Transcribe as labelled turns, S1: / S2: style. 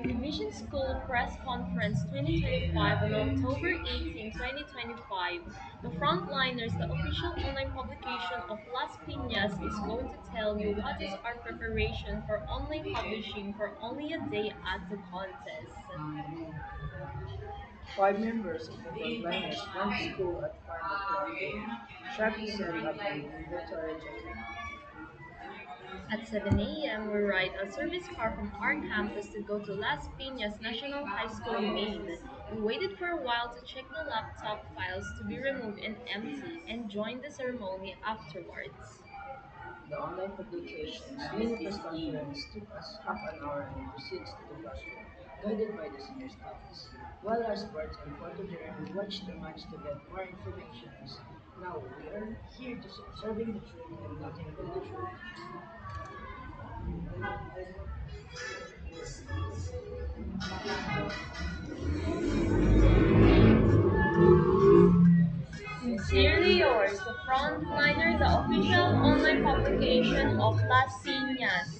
S1: Division School Press Conference 2025 on October 18, 2025. The Frontliners, the official online publication of Las Piñas, is going to tell you what is our preparation for online publishing for only a day at the contest.
S2: Five members of the frontliners went to school at 5 o'clock a.m., sharp to set up an inventory check-in.
S1: At 7 a.m., we ride a service car from our campus to go to Las Piñas National High School main. We waited for a while to check the laptop files to be removed and empty, and joined the ceremony afterwards.
S2: The online publication's mini press conference took us half an hour and proceeds to the classroom, guided by the senior staffs. While our sports and photo journey watched the match to get more information. Now we are here to observing the truth and nothing but the truth.
S1: Sincerely yours, the Frontliner, the official online publication of Las Piñas.